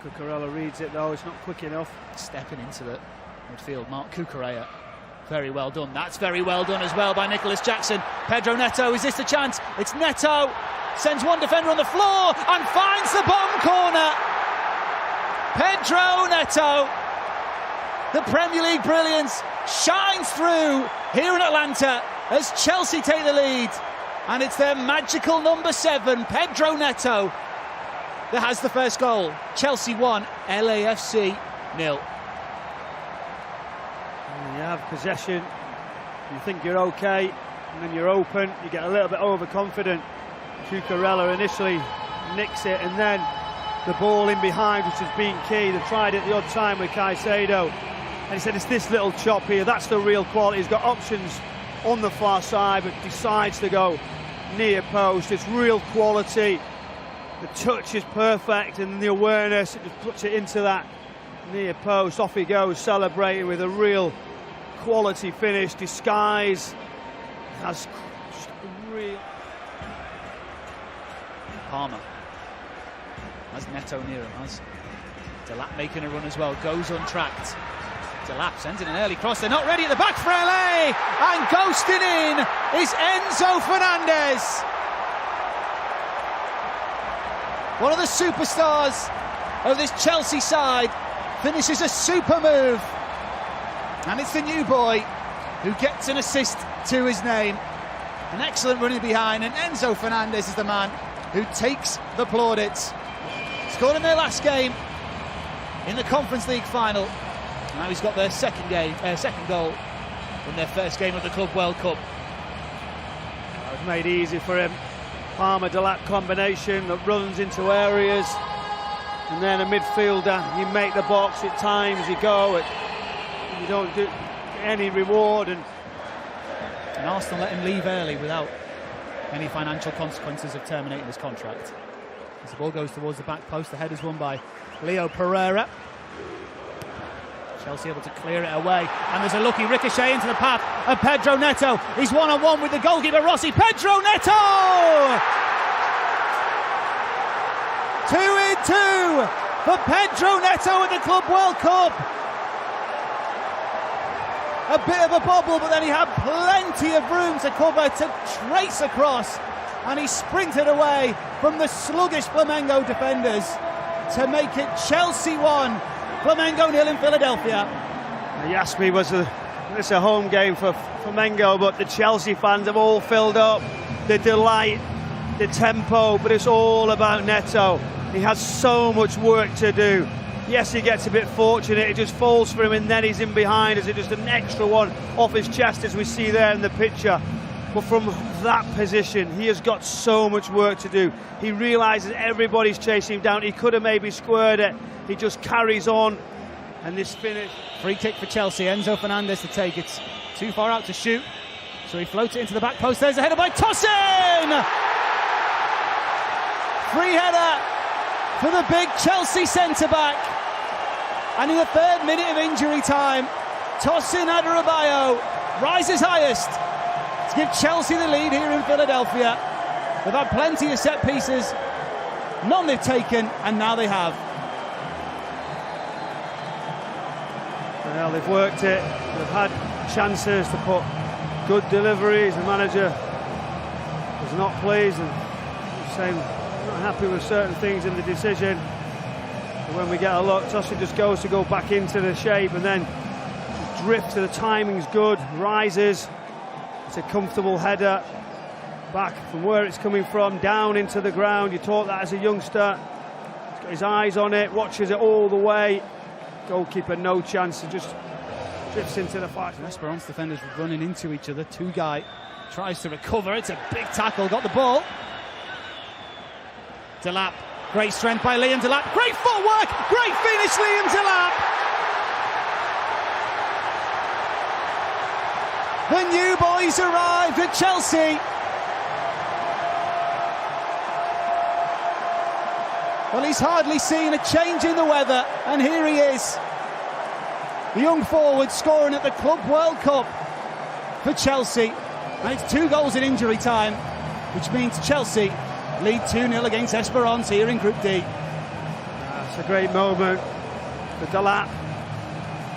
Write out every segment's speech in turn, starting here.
Cucurella reads it though, it's not quick enough. Stepping into the midfield, Mark Cucurella. Very well done. That's very well done as well by Nicholas Jackson. Pedro Neto, is this the chance? It's Neto. Sends one defender on the floor and finds the bottom corner. Pedro Neto. The Premier League brilliance shines through here in Atlanta as Chelsea take the lead. And it's their magical number 7, Pedro Neto, that has the first goal. Chelsea 1, LAFC 0. You have possession, you think you're okay, and then you're open, you get a little bit overconfident. Cucurella initially nicks it, and then the ball in behind, which has been key. They've tried it the odd time with Caicedo, and he said it's this little chop here, that's the real quality. He's got options on the far side, but decides to go near post. It's real quality. The touch is perfect, and the awareness, it just puts it into that near post. Off he goes, celebrating with a real quality finish. Disguise has just a real... Palmer has Neto near him, has Delap making a run as well, goes untracked. Delap sends in an early cross, they're not ready at the back for LA, and ghosting in is Enzo Fernandez. One of the superstars of this Chelsea side finishes a super move, and it's the new boy who gets an assist to his name. An excellent running behind, and Enzo Fernandez is the man who takes the plaudits. Scored in their last game in the Conference League final. Now he's got their second goal in their first game of the Club World Cup. It was made easy for him. Palmer-Delap combination that runs into areas, and then a midfielder, you make the box at times, you go, you don't do any reward, and Arsenal let him leave early without any financial consequences of terminating his contract. As the ball goes towards the back post, the header's won by Leo Pereira. Chelsea able to clear it away, and there's a lucky ricochet into the path of Pedro Neto. He's one-on-one with the goalkeeper Rossi. Pedro Neto! 2-2 for Pedro Neto at the Club World Cup. A bit of a bobble, but then he had plenty of room to cover, to trace across, and he sprinted away from the sluggish Flamengo defenders to make it Chelsea 1, Flamengo 0 in Philadelphia. Yaspi was it's a home game for Flamengo, but the Chelsea fans have all filled up. The delight, the tempo, but it's all about Neto. He has so much work to do. Yes, he gets a bit fortunate, it just falls for him, and then he's in behind. Is it just an extra one off his chest, as we see there in the picture? But from that position, he has got so much work to do. He realises everybody's chasing him down. He could have maybe squared it. He just carries on, and this finish. Free kick for Chelsea, Enzo Fernandez to take it. Too far out to shoot, so he floats it into the back post. There's a header by Tosin! Free header for the big Chelsea centre-back. And in the 3rd minute of injury time, Tosin Adarabioyo rises highest to give Chelsea the lead here in Philadelphia. They've had plenty of set pieces, none they've taken, and now they have. Well, they've worked it, they've had chances to put good deliveries. The manager was not pleased and saying not happy with certain things in the decision. But when we get a look, Tosin just goes to go back into the shape, and then drifts. The timing's good, rises. It's a comfortable header back from where it's coming from, down into the ground. You taught that as a youngster. He's got his eyes on it, watches it all the way. Goalkeeper no chance, and just drifts into the fight. Esperance defenders running into each other. Two-guy tries to recover. It's a big tackle, got the ball. Delap, great strength by Liam Delap. Great footwork, great finish, Liam Delap. The new boys arrived at Chelsea. Well, he's hardly seen a change in the weather, and here he is. The young forward scoring at the Club World Cup for Chelsea. And it's 2 goals in injury time, which means Chelsea lead 2-0 against Esperance here in Group D. a great moment for Delap.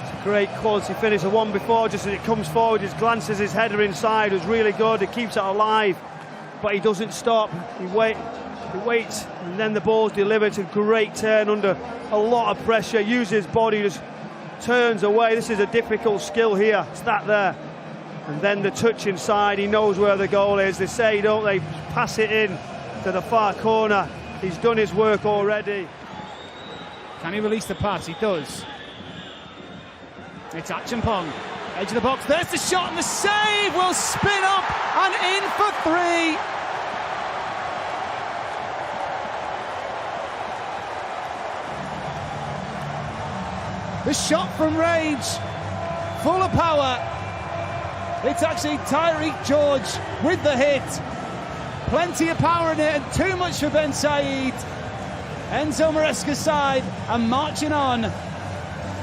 It's a great quality finish. The one before, just as it comes forward, just glances his header inside, was really good. It keeps it alive, but he doesn't stop. He waits, and then the ball's delivered. It's a great turn under a lot of pressure. Uses his body, just turns away. This is a difficult skill here. It's that there. And then the touch inside, he knows where the goal is. They say, don't they, pass it in to the far corner. He's done his work already. Can he release the pass? He does. It's Achampong, edge of the box. There's the shot, and the save will spin up and in for 3. The shot from range, full of power. It's actually Tyreek George with the hit. Plenty of power in it and too much for Ben Said. Enzo Maresca's side are marching on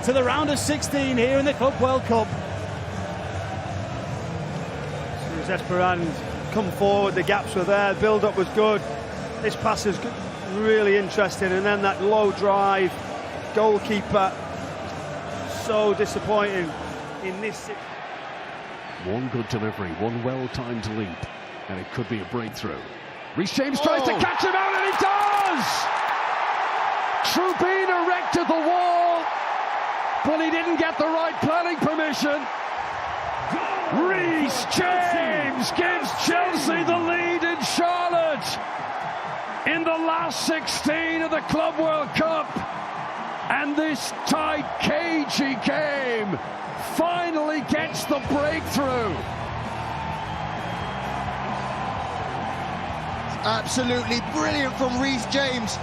to the round of 16 here in the Club World Cup. As soon as Esperand come forward, the gaps were there, the build-up was good. This pass is really interesting, and then that low drive, goalkeeper, so disappointing in this. One good delivery, one well-timed leap, and it could be a breakthrough. Reece James tries to catch him out, and he does! Trubin erected the wall, but he didn't get the right planning permission. Reece James gives Chelsea the lead in Charlotte in the last 16 of the Club World Cup. And this tight, cagey game finally gets the breakthrough. Absolutely brilliant from Reece James.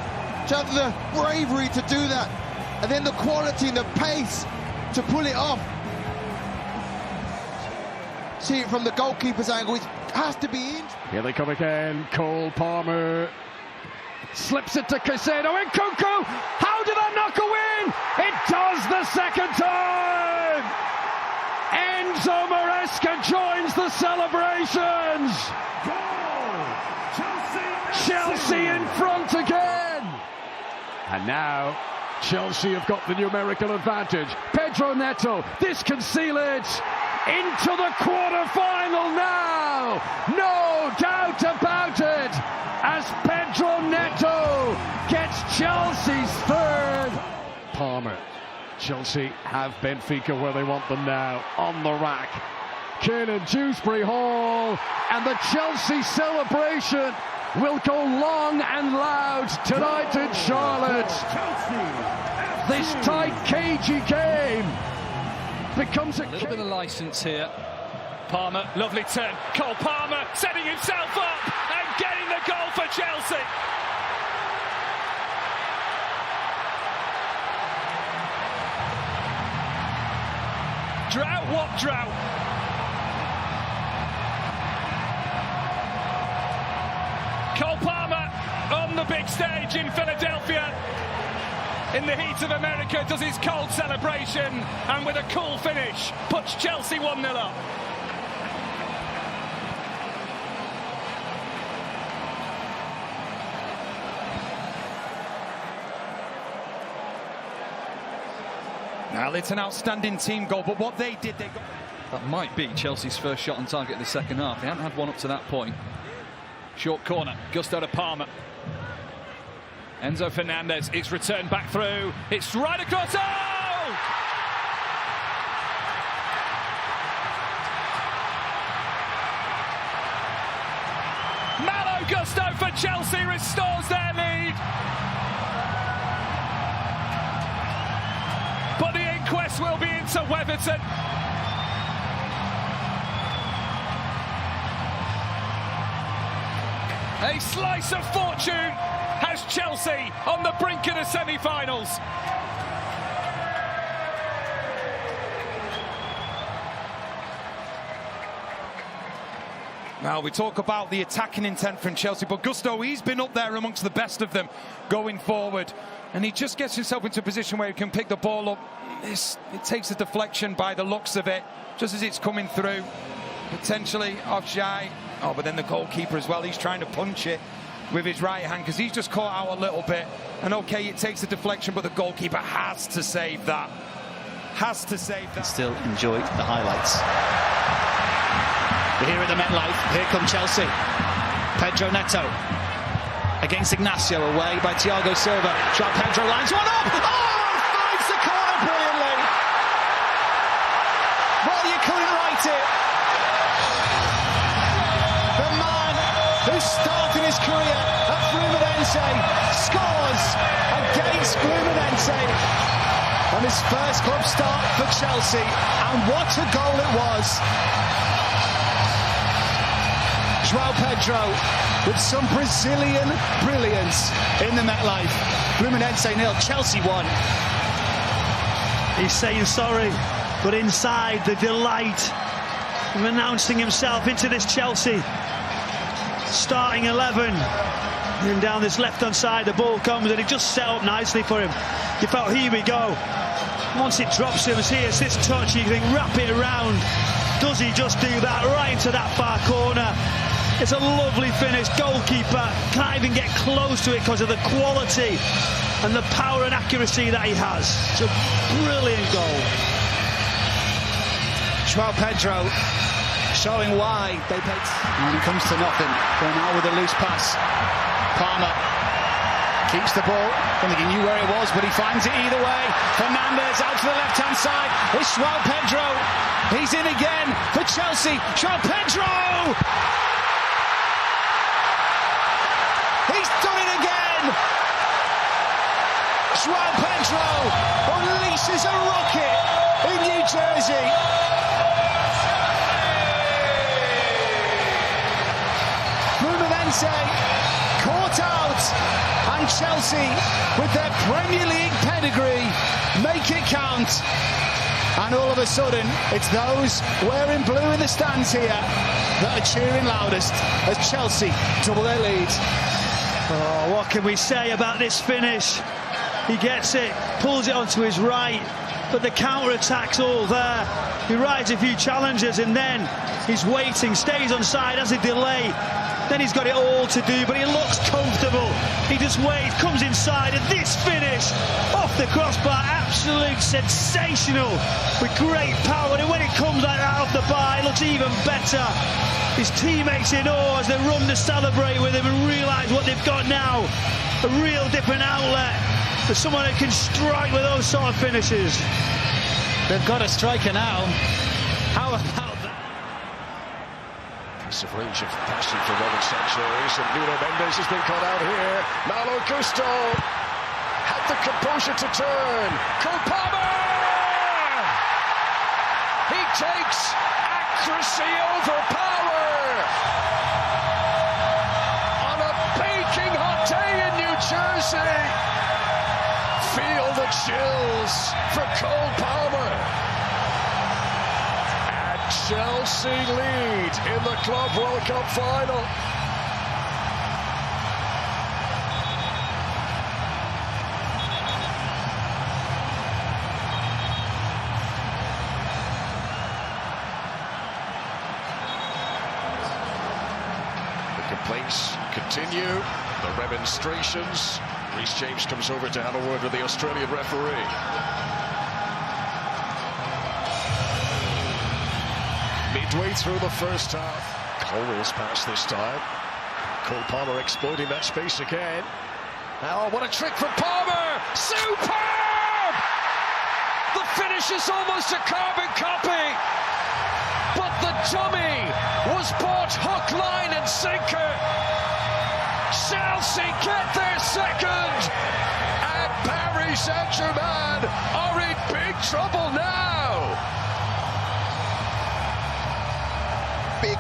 To have the bravery to do that, and then the quality and the pace to pull it off. See it from the goalkeeper's angle, it has to be in. Here they come again. Cole Palmer slips it to Caicedo, and Nkunku, how did that not go in? It does the second time! Enzo Maresca joins the celebrations! Goal! Chelsea in front again! And now Chelsea have got the numerical advantage. Pedro Neto, this can seal it into the quarter-final now! No doubt about it! As Pedro Neto gets Chelsea's third. Palmer. Chelsea have Benfica where they want them now, on the rack. Kiernan Dewsbury Hall, and the Chelsea celebration will go long and loud tonight in Charlotte. This tight, cagey game becomes a little bit of licence here. Palmer, lovely turn. Cole Palmer setting himself up and getting the goal for Chelsea. Drought, what drought? Cole Palmer on the big stage in Philadelphia. In the heat of America, does his cold celebration, and with a cool finish, puts Chelsea 1-0 up. Well, it's an outstanding team goal, but what they did, they got... That might be Chelsea's first shot on target in the second half. They haven't had one up to that point. Short corner, Gusto to Palmer. Enzo Fernandez, it's returned back through. It's right across. Oh! Malo Gusto for Chelsea restores their lead. But the inquest will be into Weatherton. A slice of fortune has Chelsea on the brink of the semi-finals. Now, we talk about the attacking intent from Chelsea, but Gusto, he's been up there amongst the best of them going forward. And he just gets himself into a position where he can pick the ball up. It takes a deflection by the looks of it, just as it's coming through. Potentially offside. Oh, but then the goalkeeper as well, he's trying to punch it with his right hand because he's just caught out a little bit. And okay, it takes a deflection, but the goalkeeper has to save that. Has to save that. Still enjoy the highlights. We're here at the MetLife. Here come Chelsea. Pedro Neto against Ignacio, away by Thiago Silva. Joao Pedro lines one up. Oh, finds the corner brilliantly. Well, you couldn't write it. The man who started his career at Fluminense scores against Fluminense on his first club start for Chelsea, and what a goal it was. Joao Pedro with some Brazilian brilliance in the MetLife. Fluminense 0, Chelsea 1. He's saying sorry, but inside the delight of announcing himself into this Chelsea starting 11. And down this left-hand side, the ball comes and it just set up nicely for him. You felt, here we go. Once it drops him, here's this touch, you think, wrap it around. Does he just do that right into that far corner? It's a lovely finish. Goalkeeper can't even get close to it because of the quality and the power and accuracy that he has. It's a brilliant goal. Joao Pedro showing why they paid. And it comes to nothing. Going out with a loose pass. Palmer keeps the ball. I don't think he knew where it was, but he finds it either way. Fernandes out to the left-hand side. It's Joao Pedro. He's in again for Chelsea. Joao Pedro! He's done it again! Joao Pedro unleashes a rocket in New Jersey. Fluminense caught out, and Chelsea, with their Premier League pedigree, make it count. And all of a sudden, it's those wearing blue in the stands here that are cheering loudest as Chelsea double their lead. Oh, what can we say about this finish? He gets it, pulls it onto his right, but the counter-attack's all there. He rides a few challenges and then he's waiting, stays on side, has a delay. Then he's got it all to do, but he looks comfortable. He just waits, comes inside, and this finish off the crossbar, absolute sensational, with great power. And when it comes like that off the bar, it looks even better. His teammates in awe as they run to celebrate with him and realise what they've got now. A real different outlet for someone who can strike with those sort of finishes. They've got a striker now. How about that? Piece of range of passing for Robin Sanchez, and Nuno Mendes has been caught out here. Malo Gusto had the composure to turn. Cole Palmer! He takes accuracy over power on a baking hot day in New Jersey. Feel the chills for Cole Palmer. Chelsea lead in the Club World Cup final. The complaints continue, the remonstrations. Reece James comes over to have a word with the Australian referee. Midway through the first half, Cole's pass this time. Cole Palmer exploiting that space again. Oh, what a trick from Palmer! Superb! The finish is almost a carbon copy, but the dummy was bought hook, line and sinker. Chelsea get their second, and Paris Saint-Germain are in big trouble now.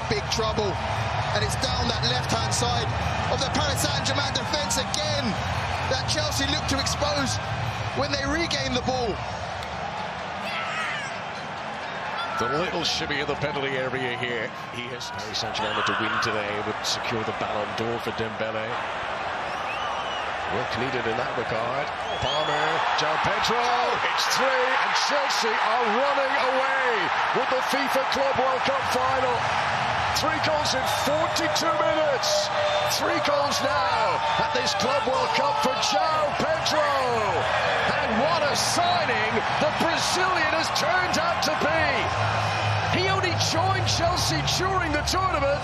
Big trouble, and it's down that left-hand side of the Paris Saint-Germain defence again that Chelsea look to expose when they regain the ball. The little shimmy in the penalty area here. He has Paris Saint-Germain to win today, would secure the Ballon d'Or for Dembele. Work needed in that regard. Palmer, Joao Pedro, it's 3, and Chelsea are running away with the FIFA Club World Cup final. 3 goals in 42 minutes. 3 goals now at this Club World Cup for Joao Pedro. And what a signing the Brazilian has turned out to be. He only joined Chelsea during the tournament.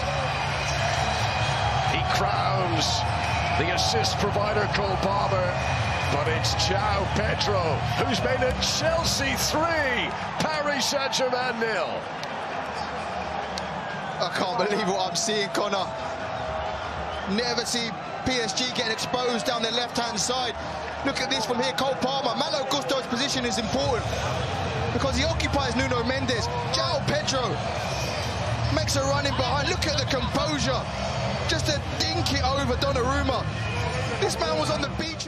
He crowns the assist provider Cole Palmer, but it's Joao Pedro who's made it Chelsea 3, Paris Saint-Germain 0. I can't believe what I'm seeing, Connor. Never see PSG getting exposed down their left-hand side. Look at this from here, Cole Palmer. Malo Gusto's position is important because he occupies Nuno Mendes. Joao Pedro makes a run in behind. Look at the composure. Just to dink it over Donnarumma. This man was on the beach.